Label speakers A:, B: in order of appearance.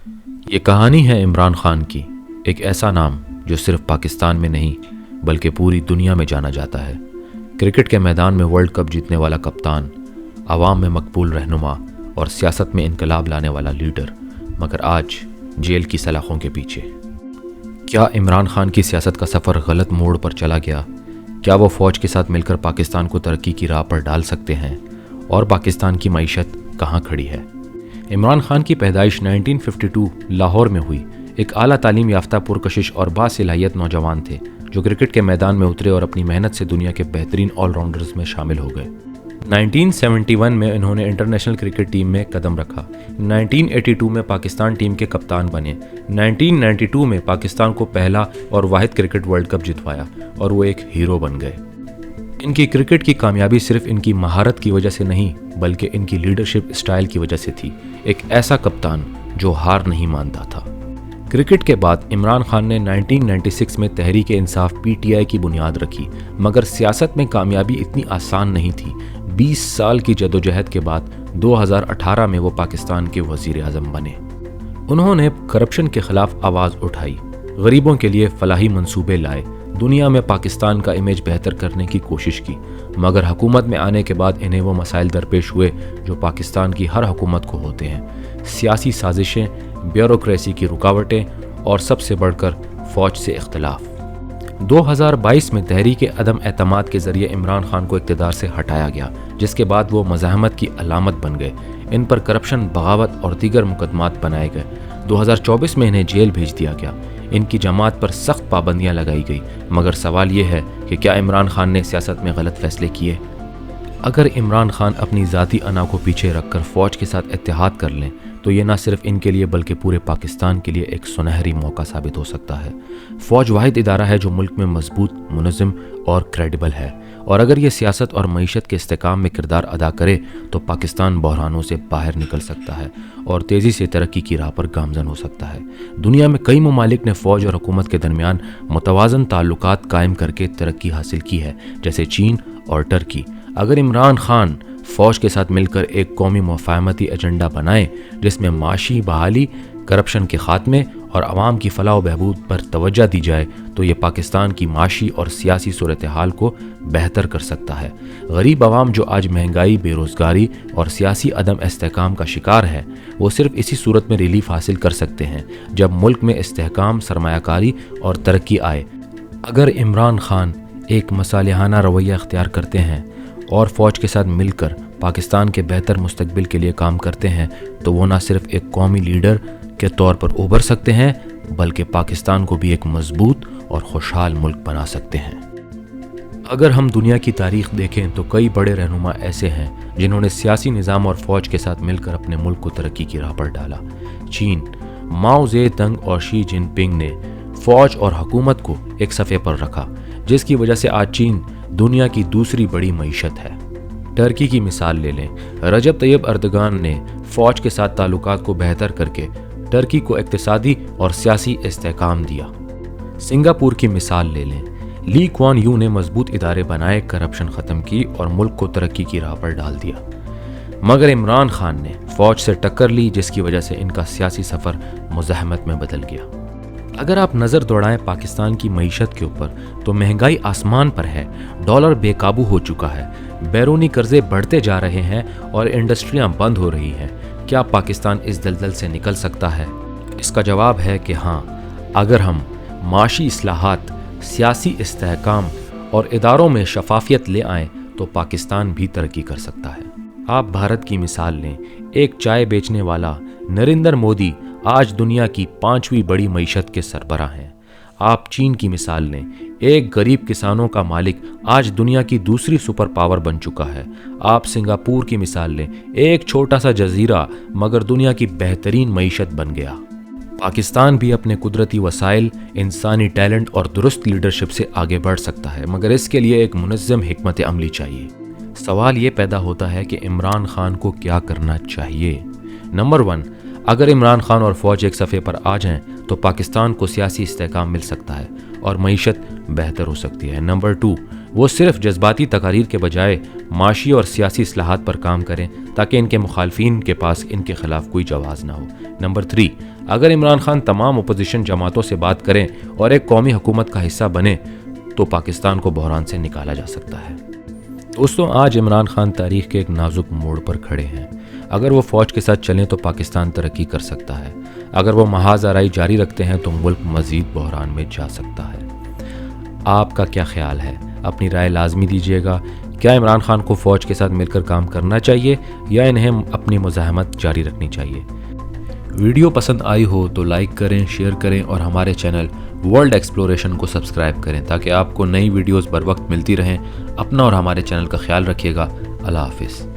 A: یہ کہانی ہے عمران خان کی، ایک ایسا نام جو صرف پاکستان میں نہیں بلکہ پوری دنیا میں جانا جاتا ہے۔ کرکٹ کے میدان میں ورلڈ کپ جیتنے والا کپتان، عوام میں مقبول رہنما اور سیاست میں انقلاب لانے والا لیڈر، مگر آج جیل کی سلاخوں کے پیچھے۔ کیا عمران خان کی سیاست کا سفر غلط موڑ پر چلا گیا؟ کیا وہ فوج کے ساتھ مل کر پاکستان کو ترقی کی راہ پر ڈال سکتے ہیں؟ اور پاکستان کی معیشت کہاں کھڑی ہے؟ عمران خان کی پیدائش 1952 لاہور میں ہوئی۔ ایک اعلیٰ تعلیم یافتہ پرکشش اور باصلاحیت نوجوان تھے جو کرکٹ کے میدان میں اترے اور اپنی محنت سے دنیا کے بہترین آل راؤنڈرز میں شامل ہو گئے۔ 1971 میں انہوں نے انٹرنیشنل کرکٹ ٹیم میں قدم رکھا۔ 1982 میں پاکستان ٹیم کے کپتان بنے۔ 1992 میں پاکستان کو پہلا اور واحد کرکٹ ورلڈ کپ جتوایا اور وہ ایک ہیرو بن گئے۔ ان کی کرکٹ کی کامیابی صرف ان کی مہارت کی وجہ سے نہیں بلکہ ان کی لیڈرشپ اسٹائل کی وجہ سے تھی۔ ایک ایسا کپتان جو ہار نہیں مانتا تھا۔ کرکٹ کے بعد عمران خان نے 1996 میں تحریک انصاف PTI کی بنیاد رکھی، مگر سیاست میں کامیابی اتنی آسان نہیں تھی۔ 20 سال کی جدوجہد کے بعد 2018 میں وہ پاکستان کے وزیر اعظم بنے۔ انہوں نے کرپشن کے خلاف آواز اٹھائی، غریبوں کے لیے فلاحی منصوبے لائے، دنیا میں پاکستان کا امیج بہتر کرنے کی کوشش کی، مگر حکومت میں آنے کے بعد انہیں وہ مسائل درپیش ہوئے جو پاکستان کی ہر حکومت کو ہوتے ہیں: سیاسی سازشیں، بیوروکریسی کی رکاوٹیں اور سب سے بڑھ کر فوج سے اختلاف۔ 2022 میں تحریک عدم اعتماد کے ذریعے عمران خان کو اقتدار سے ہٹایا گیا، جس کے بعد وہ مزاحمت کی علامت بن گئے۔ ان پر کرپشن، بغاوت اور دیگر مقدمات بنائے گئے۔ 2024 میں انہیں جیل بھیج دیا گیا۔ ان کی جماعت پر سخت پابندیاں لگائی گئی، مگر سوال یہ ہے کہ کیا عمران خان نے سیاست میں غلط فیصلے کیے؟ اگر عمران خان اپنی ذاتی انا کو پیچھے رکھ کر فوج کے ساتھ اتحاد کر لیں تو یہ نہ صرف ان کے لیے بلکہ پورے پاکستان کے لیے ایک سنہری موقع ثابت ہو سکتا ہے۔ فوج واحد ادارہ ہے جو ملک میں مضبوط، منظم اور کریڈیبل ہے، اور اگر یہ سیاست اور معیشت کے استحکام میں کردار ادا کرے تو پاکستان بحرانوں سے باہر نکل سکتا ہے اور تیزی سے ترقی کی راہ پر گامزن ہو سکتا ہے۔ دنیا میں کئی ممالک نے فوج اور حکومت کے درمیان متوازن تعلقات قائم کر کے ترقی حاصل کی ہے، جیسے چین اور ٹرکی۔ اگر عمران خان فوج کے ساتھ مل کر ایک قومی مفاہمتی ایجنڈا بنائیں جس میں معاشی بحالی، کرپشن کے خاتمے اور عوام کی فلاح و بہبود پر توجہ دی جائے تو یہ پاکستان کی معاشی اور سیاسی صورتحال کو بہتر کر سکتا ہے۔ غریب عوام جو آج مہنگائی، بے روزگاری اور سیاسی عدم استحکام کا شکار ہے، وہ صرف اسی صورت میں ریلیف حاصل کر سکتے ہیں جب ملک میں استحکام، سرمایہ کاری اور ترقی آئے۔ اگر عمران خان ایک مصالحانہ رویہ اختیار کرتے ہیں اور فوج کے ساتھ مل کر پاکستان کے بہتر مستقبل کے لیے کام کرتے ہیں تو وہ نہ صرف ایک قومی لیڈر کے طور پر ابھر سکتے ہیں بلکہ پاکستان کو بھی ایک مضبوط اور خوشحال ملک بنا سکتے ہیں۔ اگر ہم دنیا کی تاریخ دیکھیں تو کئی بڑے رہنما ایسے ہیں جنہوں نے سیاسی نظام اور فوج کے ساتھ مل کر اپنے ملک کو ترقی کی راہ پر ڈالا۔ چین، ماؤ زے تنگ اور شی جن پنگ نے فوج اور حکومت کو ایک صفحے پر رکھا، جس کی وجہ سے آج چین دنیا کی دوسری بڑی معیشت ہے۔ ٹرکی کی مثال لے لیں۔ رجب طیب اردگان نے فوج کے ساتھ تعلقات کو بہتر کر کے ٹرکی کو اقتصادی اور سیاسی استحکام دیا۔ سنگاپور کی مثال لے لیں۔ لی کوان یو نے مضبوط ادارے بنائے، کرپشن ختم کی اور ملک کو ترقی کی راہ پر ڈال دیا۔ مگر عمران خان نے فوج سے ٹکر لی، جس کی وجہ سے ان کا سیاسی سفر مزاحمت میں بدل گیا۔ اگر آپ نظر دوڑائیں پاکستان کی معیشت کے اوپر تو مہنگائی آسمان پر ہے، ڈالر بے قابو ہو چکا ہے، بیرونی قرضے بڑھتے جا رہے ہیں اور انڈسٹریاں بند ہو رہی ہیں۔ کیا پاکستان اس دلدل سے نکل سکتا ہے؟ اس کا جواب ہے کہ ہاں، اگر ہم معاشی اصلاحات، سیاسی استحکام اور اداروں میں شفافیت لے آئیں تو پاکستان بھی ترقی کر سکتا ہے۔ آپ بھارت کی مثال لیں۔ ایک چائے بیچنے والا نریندر مودی آج دنیا کی 5ویں بڑی معیشت کے سربراہ ہیں۔ آپ چین کی مثال لیں۔ ایک غریب کسانوں کا مالک آج دنیا کی دوسری سپر پاور بن چکا ہے۔ آپ سنگاپور کی مثال لیں۔ ایک چھوٹا سا جزیرہ مگر دنیا کی بہترین معیشت بن گیا۔ پاکستان بھی اپنے قدرتی وسائل، انسانی ٹیلنٹ اور درست لیڈرشپ سے آگے بڑھ سکتا ہے، مگر اس کے لیے ایک منظم حکمت عملی چاہیے۔ سوال یہ پیدا ہوتا ہے کہ عمران خان کو کیا کرنا چاہیے؟ نمبر 1، اگر عمران خان اور فوج ایک صفحے پر آ جائیں تو پاکستان کو سیاسی استحکام مل سکتا ہے اور معیشت بہتر ہو سکتی ہے۔ نمبر 2، وہ صرف جذباتی تقاریر کے بجائے معاشی اور سیاسی اصلاحات پر کام کریں تاکہ ان کے مخالفین کے پاس ان کے خلاف کوئی جواز نہ ہو۔ نمبر 3، اگر عمران خان تمام اپوزیشن جماعتوں سے بات کریں اور ایک قومی حکومت کا حصہ بنے تو پاکستان کو بحران سے نکالا جا سکتا ہے۔ دوستوں، آج عمران خان تاریخ کے ایک نازک موڑ پر کھڑے ہیں۔ اگر وہ فوج کے ساتھ چلیں تو پاکستان ترقی کر سکتا ہے، اگر وہ محاذ آرائی جاری رکھتے ہیں تو ملک مزید بحران میں جا سکتا ہے۔ آپ کا کیا خیال ہے؟ اپنی رائے لازمی دیجیے گا۔ کیا عمران خان کو فوج کے ساتھ مل کر کام کرنا چاہیے یا انہیں اپنی مزاحمت جاری رکھنی چاہیے؟ ویڈیو پسند آئی ہو تو لائک کریں، شیئر کریں اور ہمارے چینل ورلڈ ایکسپلوریشن کو سبسکرائب کریں تاکہ آپ کو نئی ویڈیوز بر وقت ملتی رہیں۔ اپنا اور ہمارے چینل کا خیال رکھیے گا۔ اللہ حافظ۔